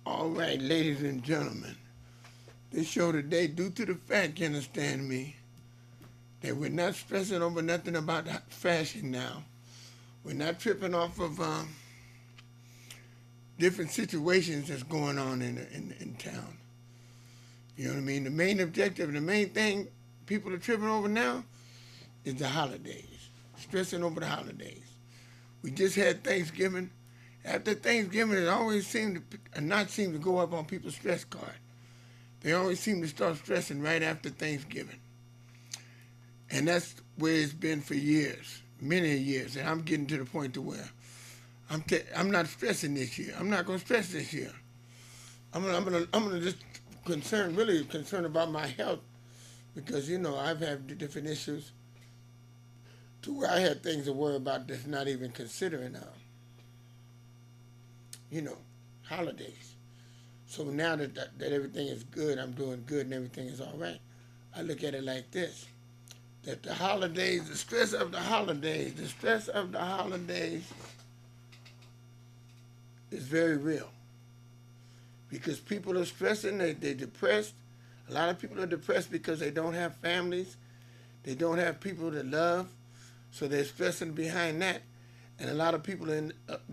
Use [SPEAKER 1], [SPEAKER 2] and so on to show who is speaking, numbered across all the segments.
[SPEAKER 1] All right, ladies and gentlemen, this show today, due to the fact, you understand me, that we're not stressing over nothing about fashion now. We're not tripping off of different situations that's going on in town. You know what I mean? The main objective, the main thing people are tripping over now is the holidays, stressing over the holidays. We just had Thanksgiving. After Thanksgiving, it always seemed to not seem to go up on people's stress card. They always seem to start stressing right after Thanksgiving. And that's where it's been for years, many years. And I'm getting to the point to where I'm not stressing this year. I'm not going to stress this year. I'm gonna just really concerned about my health because I've had different issues to where I had things to worry about that's not even considering you know holidays. So now that everything is good, I'm doing good and everything is all right. I look at it like this: that the holidays, the stress of the holidays is very real because people are stressing. They're depressed. A lot of people are depressed because they don't have families. They don't have people to love. So they're stressing behind that. And a lot of people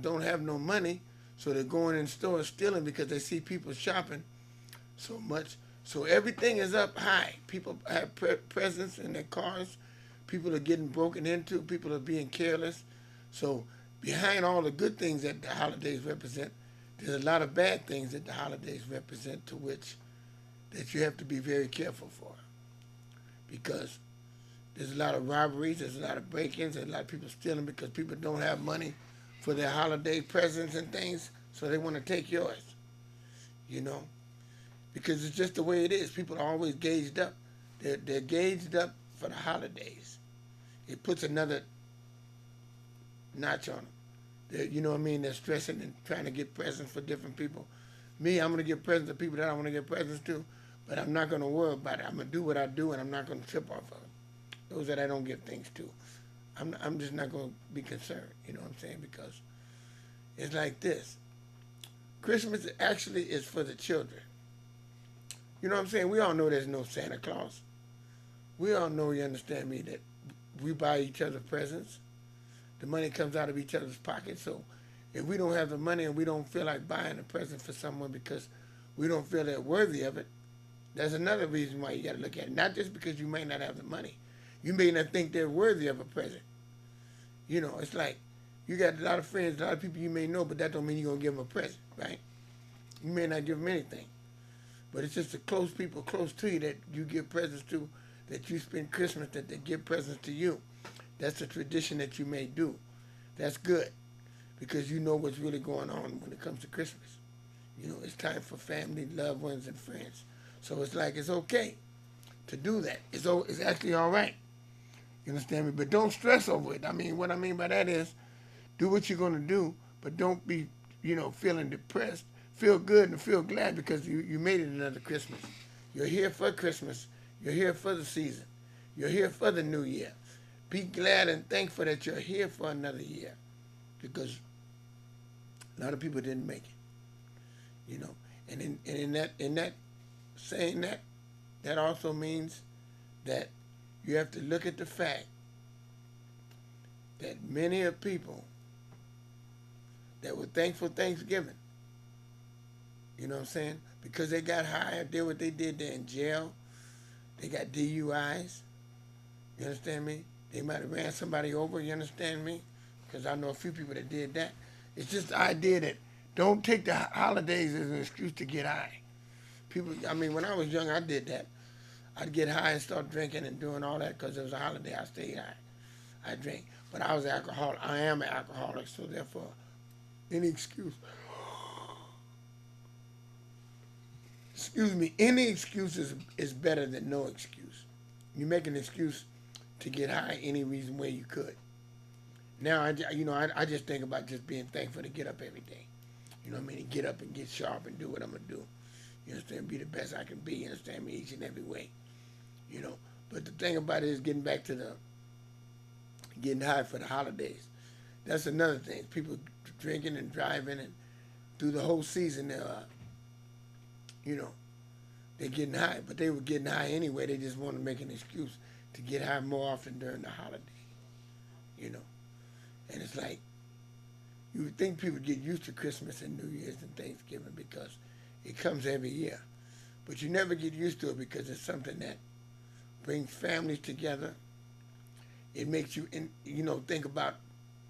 [SPEAKER 1] don't have no money. So they're going in stores stealing because they see people shopping so much. So everything is up high. People have presents in their cars. People are getting broken into. People are being careless. So behind all the good things that the holidays represent, there's a lot of bad things that the holidays represent to which that you have to be very careful for. Because there's a lot of robberies, there's a lot of break-ins, there's a lot of people stealing because people don't have money for their holiday presents and things, so they want to take yours, you know, because it's just the way it is. People are always gauged up. They're gauged up for the holidays. It puts another notch on them. You know what I mean? They're stressing and trying to get presents for different people. Me, I'm going to get presents to people that I want to get presents to, but I'm not going to worry about it. I'm going to do what I do, and I'm not going to trip off of it. Those that I don't give things to, I'm just not going to be concerned. You know what I'm saying? Because it's like this. Christmas actually is for the children. You know what I'm saying? We all know there's no Santa Claus. We all know, you understand me, that we buy each other presents. The money comes out of each other's pockets. So if we don't have the money and we don't feel like buying a present for someone because we don't feel they're worthy of it, that's another reason why you got to look at it. Not just because you may not have the money. You may not think they're worthy of a present. You know, it's like you got a lot of friends, a lot of people you may know, but that don't mean you're going to give them a present, right? You may not give them anything. But it's just the close people close to you that you give presents to, that you spend Christmas, that they give presents to you. That's a tradition that you may do. That's good because you know what's really going on when it comes to Christmas. You know, it's time for family, loved ones, and friends. So it's like it's okay to do that. It's actually all right. You understand me? But don't stress over it. I mean, what I mean by that is do what you're going to do, but don't be, feeling depressed. Feel good and feel glad because you made it another Christmas. You're here for Christmas. You're here for the season. You're here for the new year. Be glad and thankful that you're here for another year because a lot of people didn't make it, And in that saying that also means that you have to look at the fact that many of people that were thankful Thanksgiving, you know what I'm saying? Because they got high, did what they did, they're in jail. They got DUIs. You understand me? They might have ran somebody over, you understand me? Because I know a few people that did that. It's just the idea that don't take the holidays as an excuse to get high. When I was young, I did that. I'd get high and start drinking and doing all that because it was a holiday. I stayed high. I drank. But I was an alcoholic. I am an alcoholic, so therefore, any excuse. Any excuse is better than no excuse. You make an excuse to get high any reason way you could. Now, I just think about just being thankful to get up every day. You know what I mean? Get up and get sharp and do what I'm going to do. You understand? Be the best I can be. You understand me? Each and every way. But the thing about it is getting back to the getting high for the holidays. That's another thing. People drinking and driving and through the whole season, you know, they're getting high, but they were getting high anyway. They just want to make an excuse to get high more often during the holiday, you know. And it's like, you would think people get used to Christmas and New Year's and Thanksgiving because it comes every year. But you never get used to it because it's something that brings families together. It makes you, think about,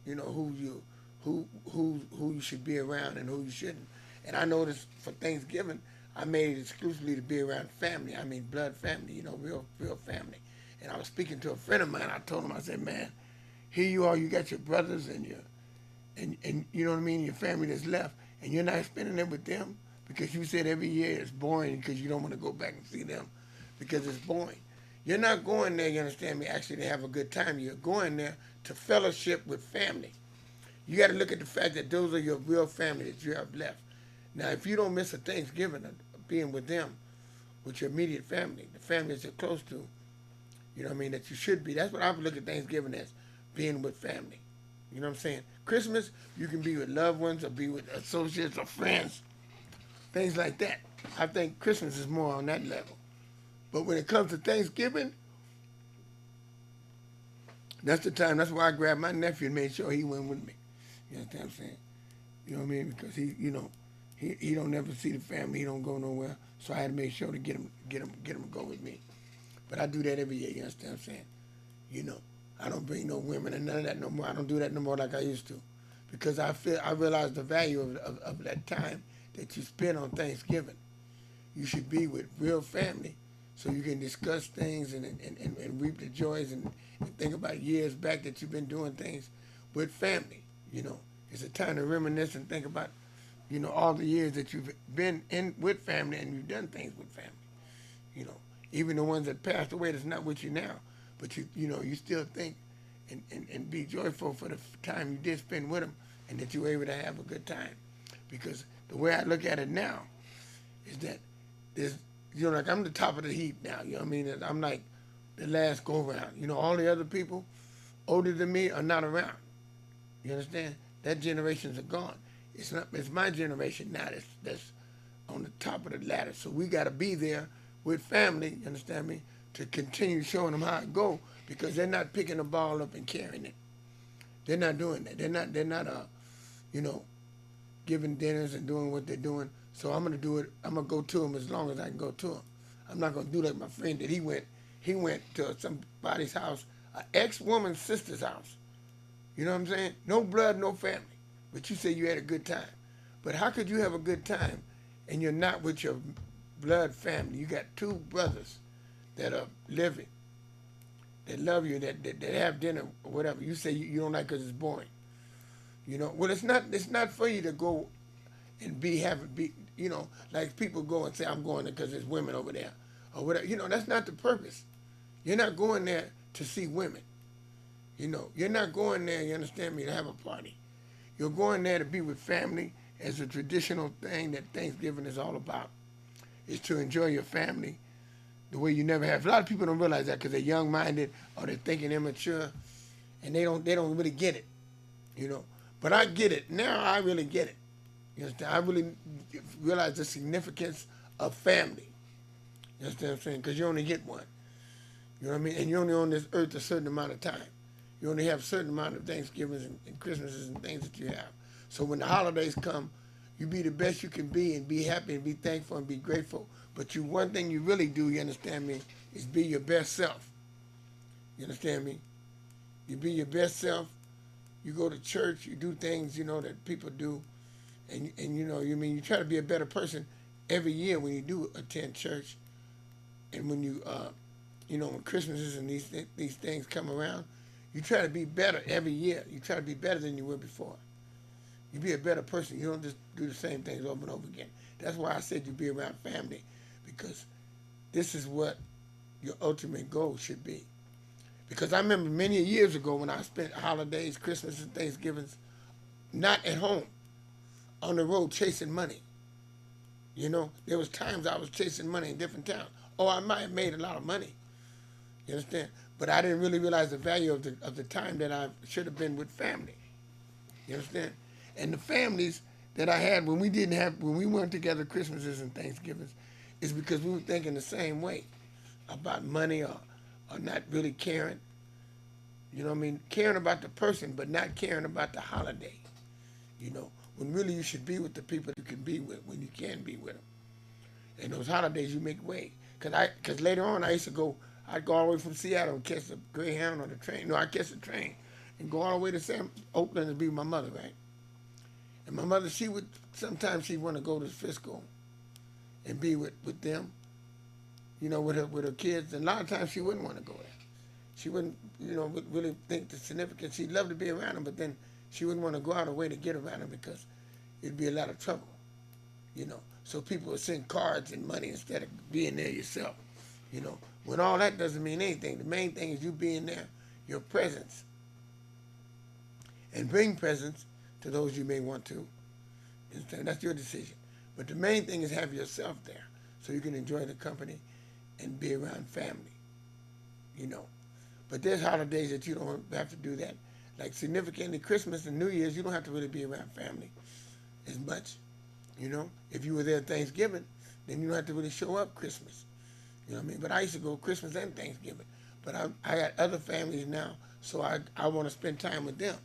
[SPEAKER 1] who you should be around and who you shouldn't. And I noticed for Thanksgiving, I made it exclusively to be around family. I mean, blood family, real family. And I was speaking to a friend of mine. I told him, I said, man, here you are. You got your brothers and and you know what I mean, your family that's left, and you're not spending it with them because you said every year it's boring because you don't want to go back and see them because it's boring. You're not going there, you understand me, actually to have a good time. You're going there to fellowship with family. You got to look at the fact that those are your real family that you have left. Now, if you don't miss a Thanksgiving of being with them, with your immediate family, the family that you're close to, you know what I mean, that you should be. That's what I would look at Thanksgiving as, being with family. You know what I'm saying? Christmas, you can be with loved ones or be with associates or friends, things like that. I think Christmas is more on that level. But when it comes to Thanksgiving, that's the time. That's why I grabbed my nephew and made sure he went with me. You know what I'm saying? You know what I mean? Because he don't never see the family. He don't go nowhere. So I had to make sure to get him to go with me. But I do that every year. You understand what I'm saying? You know, I don't bring no women and none of that no more. I don't do that no more like I used to, because I realize the value of that time that you spend on Thanksgiving. You should be with real family, so you can discuss things and reap the joys and think about years back that you've been doing things with family. You know, it's a time to reminisce and think about, all the years that you've been in with family and you've done things with family. You know, even the ones that passed away that's not with you now, but you still think and be joyful for the time you did spend with them and that you were able to have a good time. Because the way I look at it now is that there's, like I'm the top of the heap now. You know what I mean? I'm like the last go around. All the other people older than me are not around. You understand? That generations are gone. It's my generation now that's on the top of the ladder. So we got to be there with family, you understand me, to continue showing them how it go, because they're not picking the ball up and carrying it. They're not doing that. They're not giving dinners and doing what they're doing. So I'm gonna do it. I'm gonna go to them as long as I can go to them. I'm not gonna do like my friend that he went to somebody's house, an ex-woman's sister's house. You know what I'm saying? No blood, no family. But you say you had a good time. But how could you have a good time and you're not with your blood family? You got two brothers that are living, that love you, that have dinner or whatever. You say you don't like because it's boring. Well, it's not for you to go and be, like people go and say, I'm going there because there's women over there or whatever. That's not the purpose. You're not going there to see women. You're not going there, you understand me, to have a party. You're going there to be with family as a traditional thing that Thanksgiving is all about. Is to enjoy your family the way you never have. A lot of people don't realize that because they're young-minded or they're thinking immature, and they don't really get it, But I get it. Now I really get it. You understand? I really realize the significance of family. You understand what I'm saying? Because you only get one. You know what I mean? And you're only on this earth a certain amount of time. You only have a certain amount of Thanksgivings and Christmases and things that you have. So when the holidays come, you be the best you can be and be happy and be thankful and be grateful. But one thing you really do, you understand me, is be your best self. You understand me? You be your best self. You go to church. You do things, that people do. And you try to be a better person every year when you do attend church. And when you, when Christmases and these things come around, you try to be better every year. You try to be better than you were before. You be a better person. You don't just do the same things over and over again. That's why I said you be around family, because this is what your ultimate goal should be. Because I remember many years ago when I spent holidays, Christmas and Thanksgivings, not at home, on the road chasing money. There was times I was chasing money in different towns. Oh, I might have made a lot of money. You understand? But I didn't really realize the value of the time that I should have been with family. You understand? And the families that I had when we weren't together Christmases and Thanksgivings is because we were thinking the same way about money or not really caring. You know what I mean? Caring about the person, but not caring about the holiday. You know, when really you should be with the people you can be with when you can be with them. And those holidays you make way. Cause later on I used to go, I'd go all the way from Seattle and catch the Greyhound or the train. No, I'd catch the train and go all the way to Oakland to be with my mother, right? And my mother, sometimes she'd want to go to Frisco and be with them, you know, with her kids. And a lot of times she wouldn't want to go there. She wouldn't, would really think the significance. She'd love to be around them, but then she wouldn't want to go out of her way to get around them because it'd be a lot of trouble, you know. So people would send cards and money instead of being there yourself, you know. When all that doesn't mean anything. The main thing is you being there, your presence. And bring presents to those you may want to. That's your decision. But the main thing is have yourself there so you can enjoy the company and be around family, you know. But there's holidays that you don't have to do that. Like significantly Christmas and New Year's, you don't have to really be around family as much, you know. If you were there Thanksgiving, then you don't have to really show up Christmas. You know what I mean? But I used to go Christmas and Thanksgiving. But I got other families now, so I want to spend time with them.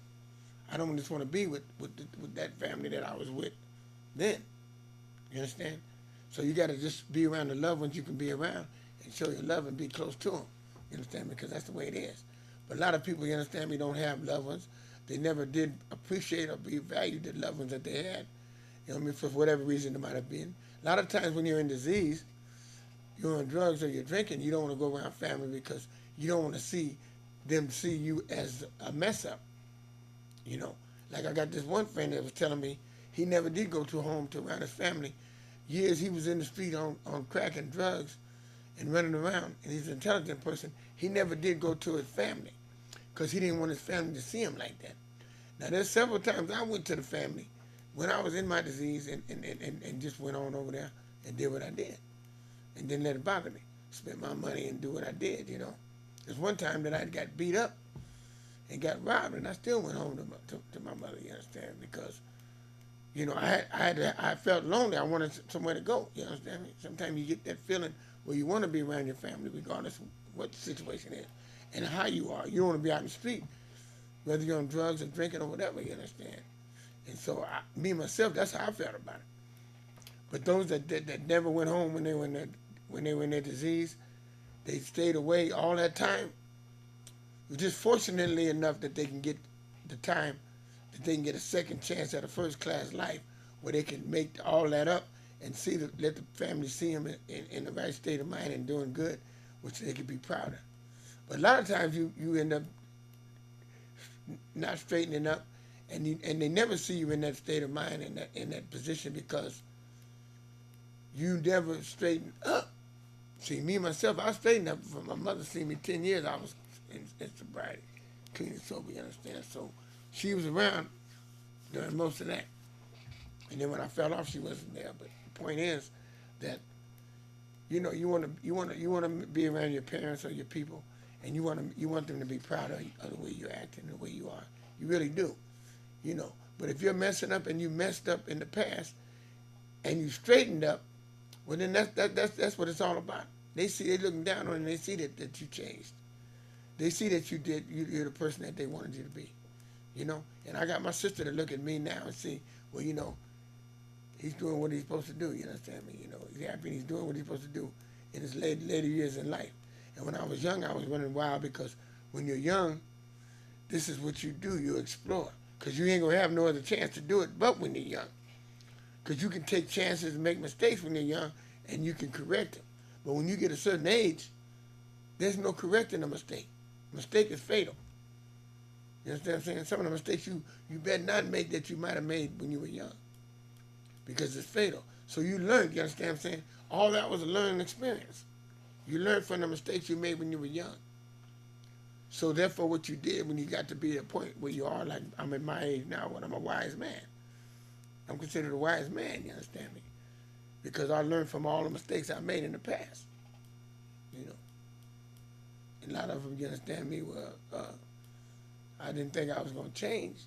[SPEAKER 1] I don't just want to be with that family that I was with then. You understand? So you got to just be around the loved ones you can be around and show your love and be close to them. You understand? Because that's the way it is. But a lot of people, you understand me, don't have loved ones. They never did appreciate or be valued the loved ones that they had. You know what I mean? For whatever reason it might have been. A lot of times when you're in disease, you're on drugs or you're drinking, you don't want to go around family because you don't want to see them see you as a mess up. You know, like I got this one friend that was telling me he never did go to a home to around his family. Years he was in the street on crack and drugs and running around, and he's an intelligent person. He never did go to his family because he didn't want his family to see him like that. Now, there's several times I went to the family when I was in my disease and just went on over there and did what I did and didn't let it bother me. Spent my money and do what I did, you know. There's one time that I got beat up and got robbed, and I still went home to my mother, you understand, because, you know, I felt lonely. I wanted somewhere to go, you understand me? Sometimes you get that feeling where you want to be around your family regardless of what the situation is and how you are. You don't want to be out in the street, whether you're on drugs or drinking or whatever, you understand? And so me, myself, that's how I felt about it. But those that never went home when they were in their disease, they stayed away all that time. Just fortunately enough that they can get the time, that they can get a second chance at a first-class life where they can make all that up and let the family see them in the right state of mind and doing good, which they can be proud of. But a lot of times you end up not straightening up, and they never see you in that state of mind in that position because you never straighten up. See, me myself, I straightened up for my mother. See me 10 years. I was in sobriety, clean and sober. You understand? So she was around during most of that, and then when I fell off, she wasn't there. But the point is that you know you want to be around your parents or your people, and you want them to be proud of the way you act and the way you are. You really do, you know. But if you're messing up and you messed up in the past, and you straightened up, well then that's what it's all about. They looking down on it and they see that you changed. They see that you're the person that they wanted you to be, you know. And I got my sister to look at me now and see, well, you know, he's doing what he's supposed to do. You understand me? You know, he's happy and he's doing what he's supposed to do in his later years in life. And when I was young, I was running wild because when you're young, this is what you do. You explore because you ain't gonna have no other chance to do it but when you're young. Because you can take chances and make mistakes when you're young, and you can correct them. But when you get a certain age, there's no correcting a mistake. Mistake is fatal. You understand what I'm saying? Some of the mistakes you better not make that you might have made when you were young, because it's fatal. So you learned, you understand what I'm saying? All that was a learning experience. You learned from the mistakes you made when you were young. So therefore what you did when you got to be at a point where you are, like I'm at my age now when I'm a wise man. I'm considered a wise man, you understand me? Because I learned from all the mistakes I made in the past. You know. And a lot of them, you understand me, I didn't think I was going to change.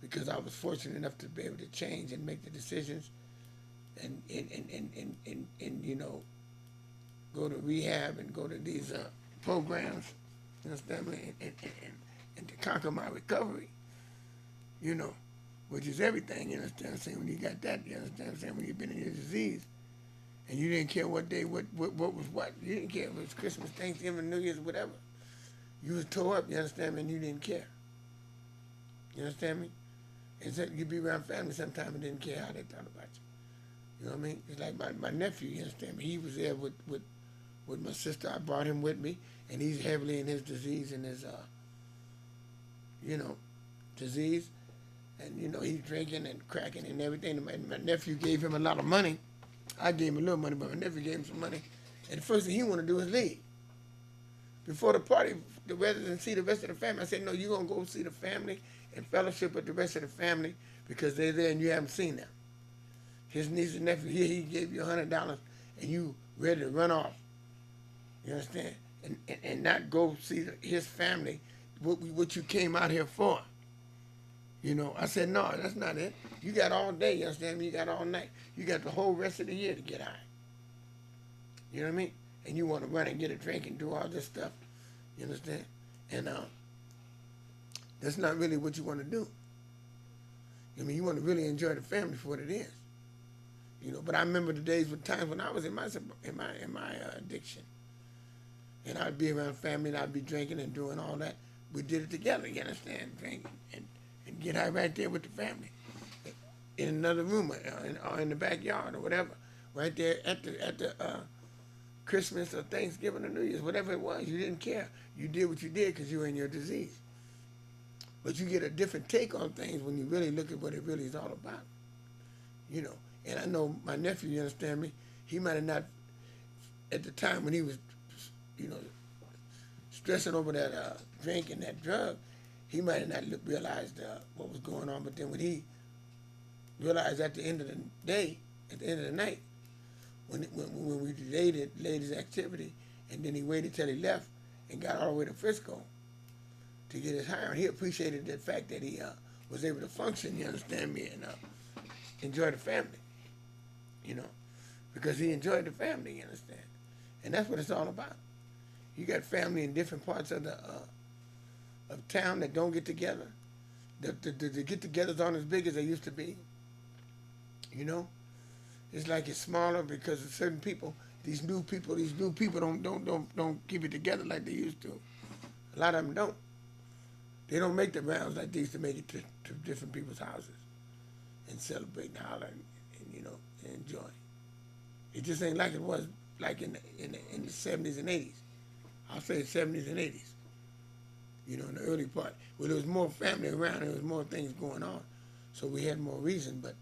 [SPEAKER 1] because I was fortunate enough to be able to change and make the decisions and you know, go to rehab and go to these programs, you understand me, and to conquer my recovery, you know, which is everything, you understand what I'm saying? When you got that, you understand what I'm saying? When you've been in your disease and you didn't care what day, what was what. You didn't care if it was Christmas, Thanksgiving, New Year's, whatever. You was tore up, you understand me, and you didn't care. You understand me? And so you'd be around family sometime and didn't care how they thought about you. You know what I mean? It's like my nephew, you understand me? He was there with my sister. I brought him with me, and he's heavily in his disease and his, you know, disease. And, you know, he's drinking and cracking and everything. And my nephew gave him a lot of money. I gave him a little money, but my nephew gave him some money. And the first thing he wanted to do is leave. Before the party, rather than see the rest of the family, I said, no, you're going to go see the family and fellowship with the rest of the family because they're there and you haven't seen them. His niece and nephew, here he gave you $100 and you ready to run off. You understand? And not go see his family, what you came out here for. You know, I said, no, that's not it. You got all day, you understand me? You got all night. You got the whole rest of the year to get high. You know what I mean? And you want to run and get a drink and do all this stuff. You understand? And that's not really what you want to do. I mean, you want to really enjoy the family for what it is. You know, but I remember the days, with times when I was in my addiction, and I'd be around family and I'd be drinking and doing all that. We did it together. You understand? Drinking and get high right there with the family, in another room or in the backyard or whatever, right there at the Christmas or Thanksgiving or New Year's, whatever it was. You didn't care. You did what you did because you were in your disease. But you get a different take on things when you really look at what it really is all about. You know, and I know my nephew, you understand me, he might have not, at the time when he was, you know, stressing over that drink and that drug, he might have not realized what was going on. But then when he realized at the end of the day, at the end of the night, when we laid his activity, and then he waited till he left and got all the way to Frisco to get his high, and he appreciated the fact that he was able to function, you understand me, and enjoy the family, you know, because he enjoyed the family, you understand, and that's what it's all about. You got family in different parts of the of town that don't get together. The get-togethers aren't as big as they used to be. You know, it's like it's smaller because of certain people. These new people don't keep it together like they used to. A lot of them don't. They don't make the rounds like they used to make it to different people's houses and celebrate and holler and you know, and enjoy. It just ain't like it was like in the 70s and 80s. I'll say 70s and 80s. You know, in the early part, where there was more family around, there was more things going on, so we had more reason. But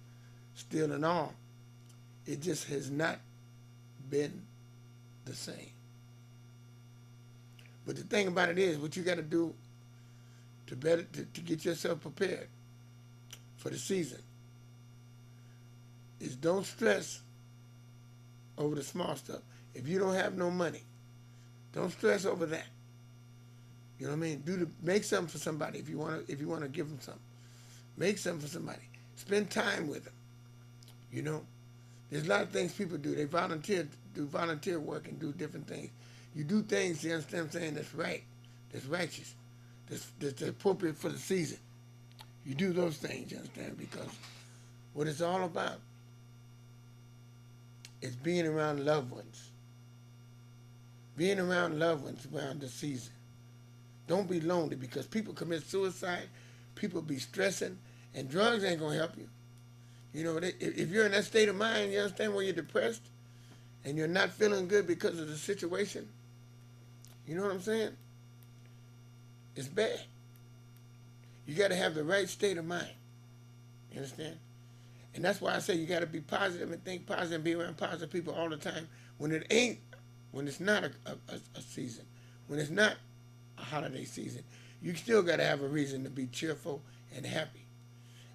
[SPEAKER 1] still, in all, it just has not been the same. But the thing about it is, what you got to do to get yourself prepared for the season is don't stress over the small stuff. If you don't have no money, don't stress over that. You know what I mean? Make something for somebody if you want to give them something. Make something for somebody. Spend time with them. You know, there's a lot of things people do. They do volunteer work and do different things. You do things, you understand what I'm saying, that's right, that's righteous, that's appropriate for the season. You do those things, you understand, because what it's all about is being around loved ones. Being around loved ones around the season. Don't be lonely, because people commit suicide, people be stressing, and drugs ain't going to help you. You know, if you're in that state of mind, you understand, where you're depressed and you're not feeling good because of the situation, you know what I'm saying? It's bad. You got to have the right state of mind. You understand? And that's why I say you got to be positive and think positive and be around positive people all the time when it's not a season, when it's not a holiday season. You still got to have a reason to be cheerful and happy.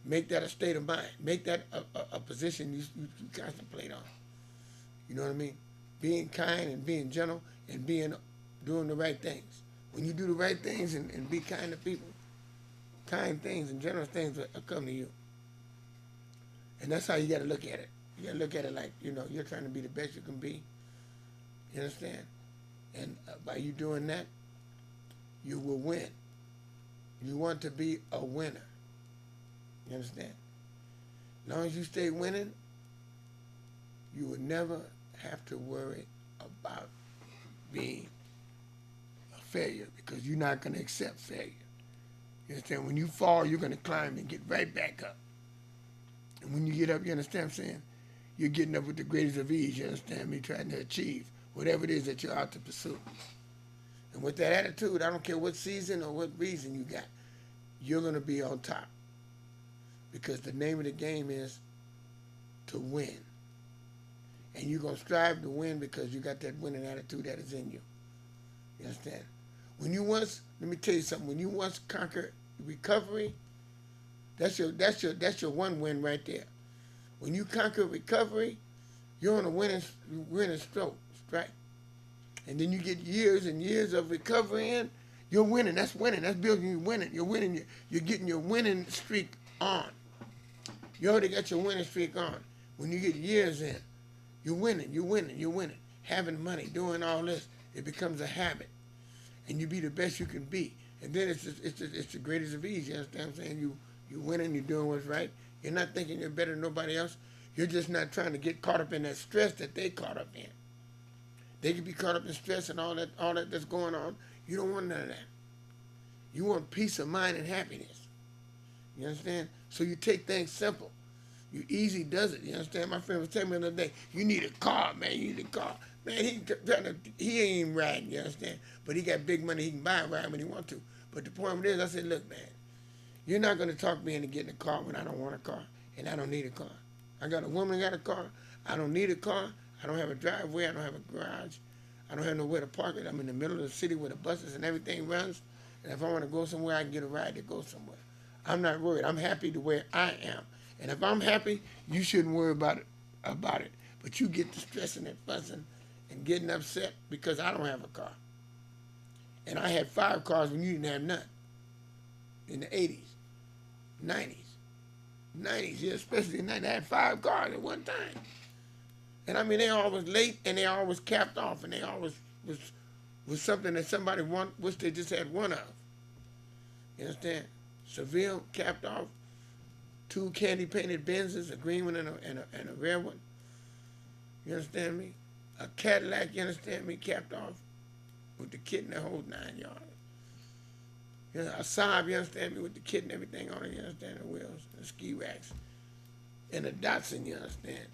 [SPEAKER 1] Make that a state of mind. Make that a position you contemplate on. You know what I mean? Being kind and being gentle and doing the right things. When you do the right things and be kind to people, kind things and generous things will come to you. And that's how you got to look at it. You got to look at it like, you're trying to be the best you can be. You understand? And by you doing that, you will win. You want to be a winner. You understand? As long as you stay winning, you will never have to worry about being a failure because you're not going to accept failure. You understand? When you fall, you're going to climb and get right back up. And when you get up, you understand what I'm saying? You're getting up with the greatest of ease, you understand me, trying to achieve whatever it is that you're out to pursue. And with that attitude, I don't care what season or what reason you got, you're going to be on top. Because the name of the game is to win. And you're going to strive to win because you got that winning attitude that is in you. You understand? When you once, let me tell you something, when you once conquer recovery, that's your one win right there. When you conquer recovery, you're on a winning strike. And then you get years and years of recovery in, you're winning. That's winning. That's building you winning. You're winning. You're getting your winning streak on. You already got your winning streak on. When you get years in, you're winning. You're winning. You're winning. Having money, doing all this, it becomes a habit. And you be the best you can be. And then it's the greatest of ease. You understand what I'm saying? You winning. You're doing what's right. You're not thinking you're better than nobody else. You're just not trying to get caught up in that stress that they caught up in. They could be caught up in stress and all that that's going on. You don't want none of that. You want peace of mind and happiness. You understand? So you take things simple. You easy does it. You understand? My friend was telling me the other day, you need a car, man. You need a car. Man, he ain't even riding, you understand? But he got big money. He can buy a ride when he want to. But the point is, I said, look, man, you're not going to talk me into getting a car when I don't want a car and I don't need a car. I got a woman that got a car. I don't need a car. I don't have a driveway. I don't have a garage. I don't have nowhere to park it. I'm in the middle of the city where the buses and everything runs. And if I want to go somewhere, I can get a ride to go somewhere. I'm not worried. I'm happy the way I am. And if I'm happy, you shouldn't worry about it. But you get to stressing and fussing and getting upset because I don't have a car. And I had 5 cars when you didn't have none. In the 80s, 90s, yeah, especially in the 90s. I had 5 cars at one time. And I mean, they always late and they always capped off and they always was something that somebody wish they just had one of. You understand? Seville capped off, 2 candy-painted Benzes, a green one and a red one. You understand me? A Cadillac, you understand me, capped off with the kit and the whole 9 yards. You know, a Saab, you understand me, with the kit and everything on it, you understand, the wheels, the ski racks. And a Datsun, you understand,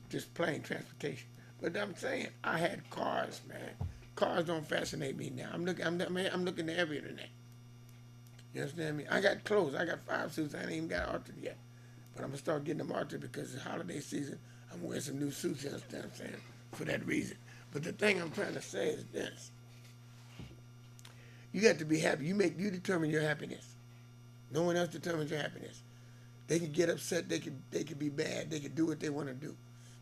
[SPEAKER 1] just plain transportation. But I'm saying, I had cars, man. Cars don't fascinate me now. I'm looking to heavier than that. You understand me? I got clothes. I got 5 suits. I ain't even got altered yet. But I'm going to start getting them altered because it's holiday season. I'm wearing some new suits, you understand what I'm saying, for that reason. But the thing I'm trying to say is this. You got to be happy. You determine your happiness. No one else determines your happiness. They can get upset. They could be bad. They can do what they want to do.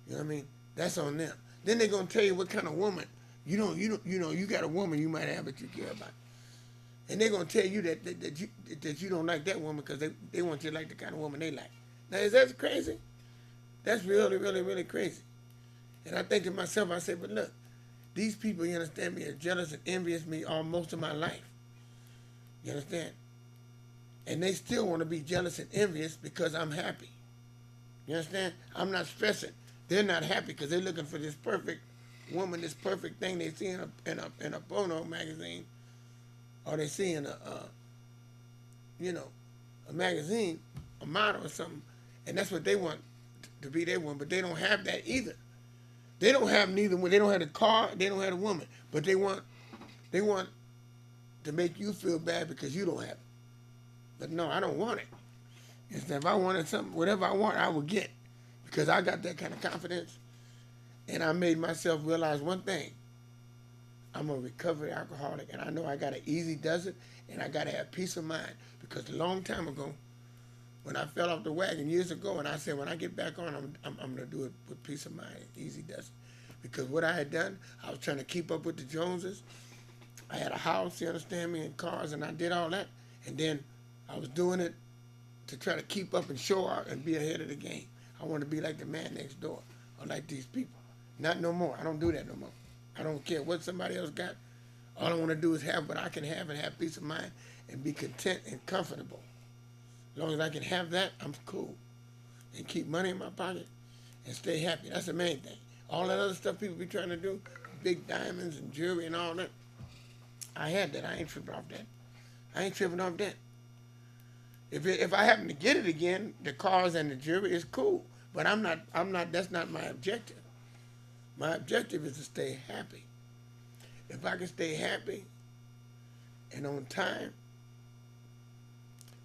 [SPEAKER 1] You know what I mean? That's on them. Then they're going to tell you what kind of woman. You got a woman you might have that you care about. And they're going to tell you that you don't like that woman because they want you to like the kind of woman they like. Now, is that crazy? That's really, really, really crazy. And I think to myself, I say, but look, these people, you understand me, are jealous and envious me all most of my life. You understand? And they still want to be jealous and envious because I'm happy. You understand? I'm not stressing. They're not happy because they're looking for this perfect woman, this perfect thing they see in a porno magazine, or they see in a magazine, a model or something, and that's what they want to be their woman, but they don't have that either. They don't have neither one. They don't have a car, they don't have a woman, but they want to make you feel bad because you don't have it. But no, I don't want it. If I wanted something, whatever I want, I will get, because I got that kind of confidence, and I made myself realize one thing. I'm a recovered alcoholic, and I know I got an easy does it, and I got to have peace of mind, because a long time ago, when I fell off the wagon years ago, and I said, when I get back on, I'm going to do it with peace of mind, easy does it. Because what I had done, I was trying to keep up with the Joneses. I had a house, you understand me, and cars, and I did all that, and then I was doing it to try to keep up and show out and be ahead of the game. I want to be like the man next door or like these people. Not no more. I don't do that no more. I don't care what somebody else got. All I want to do is have what I can have and have peace of mind and be content and comfortable. As long as I can have that, I'm cool. And keep money in my pocket and stay happy. That's the main thing. All that other stuff people be trying to do, big diamonds and jewelry and all that, I had that. I ain't tripping off that. I ain't tripping off that. If I happen to get it again, the cars and the jewelry is cool. But I'm not, that's not my objective. My objective is to stay happy. If I can stay happy and on time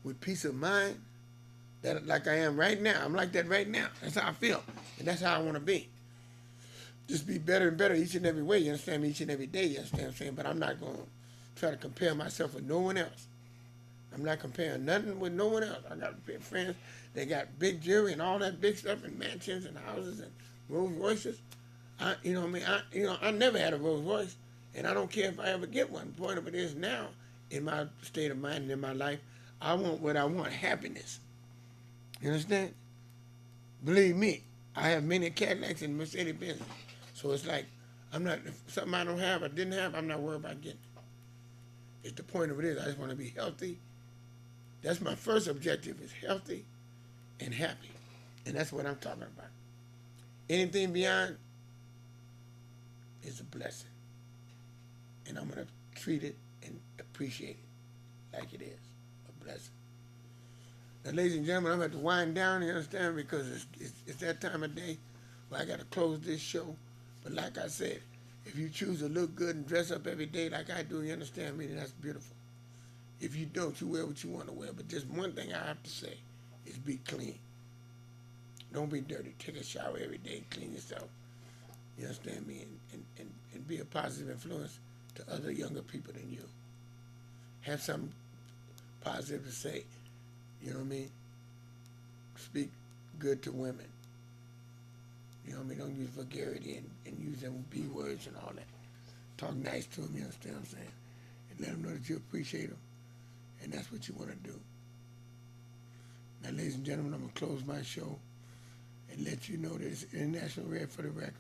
[SPEAKER 1] with peace of mind, that like I am right now, I'm like that right now. That's how I feel. And that's how I want to be. Just be better and better each and every way, you understand me, each and every day, you understand what I'm saying? But I'm not going to try to compare myself with no one else. I'm not comparing nothing with no one else. I got friends, they got big jewelry and all that big stuff and mansions and houses and Rolls Royces. You know what I mean? I never had a Rolls Royce, and I don't care if I ever get one. The point of it is now, in my state of mind and in my life, I want what I want, happiness. You understand? Believe me, I have many Cadillacs and Mercedes Benz. So it's like, I'm not, if something I don't have, I didn't have, I'm not worried about getting it. It's the point of it is, I just want to be healthy. That's my first objective, is healthy and happy. And that's what I'm talking about. Anything beyond is a blessing. And I'm going to treat it and appreciate it like it is, a blessing. Now, ladies and gentlemen, I'm going to have to wind down, you understand, because it's that time of day where I got to close this show. But like I said, if you choose to look good and dress up every day like I do, you understand me, then that's beautiful. If you don't, you wear what you want to wear. But just one thing I have to say is be clean. Don't be dirty. Take a shower every day, clean yourself. You understand me? And be a positive influence to other younger people than you. Have something positive to say. You know what I mean? Speak good to women. You know what I mean? Don't use vulgarity and use them B words and all that. Talk nice to them, you understand what I'm saying? And let them know that you appreciate them. And that's what you want to do. Now, ladies and gentlemen, I'm going to close my show and let you know that it's International Red for the record.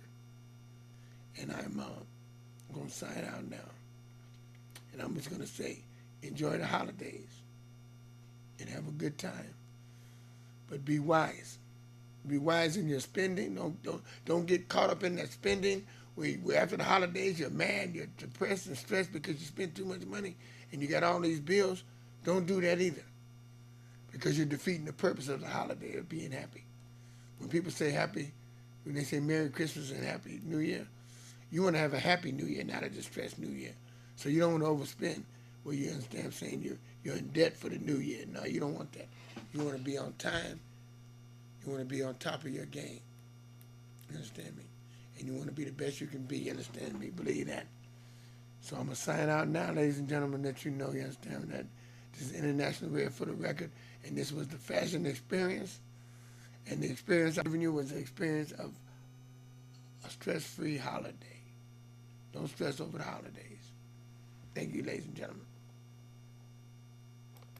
[SPEAKER 1] And I'm going to sign out now. And I'm just going to say, enjoy the holidays and have a good time. But be wise. Be wise in your spending. Don't get caught up in that spending where after the holidays you're mad, you're depressed and stressed because you spent too much money and you got all these bills. Don't do that either, because you're defeating the purpose of the holiday of being happy. When people say happy, when they say Merry Christmas and Happy New Year, you want to have a happy New Year, not a distressed New Year. So you don't want to overspend where you understand what I'm saying you're in debt for the New Year. No, you don't want that. You want to be on time. You want to be on top of your game. You understand me? And you want to be the best you can be. You understand me? Believe that. So I'm going to sign out now, ladies and gentlemen, that you know, you understand that this is International Red for the record, and this was the fashion experience. And the experience I've given you was the experience of a stress-free holiday. Don't stress over the holidays. Thank you, ladies and gentlemen.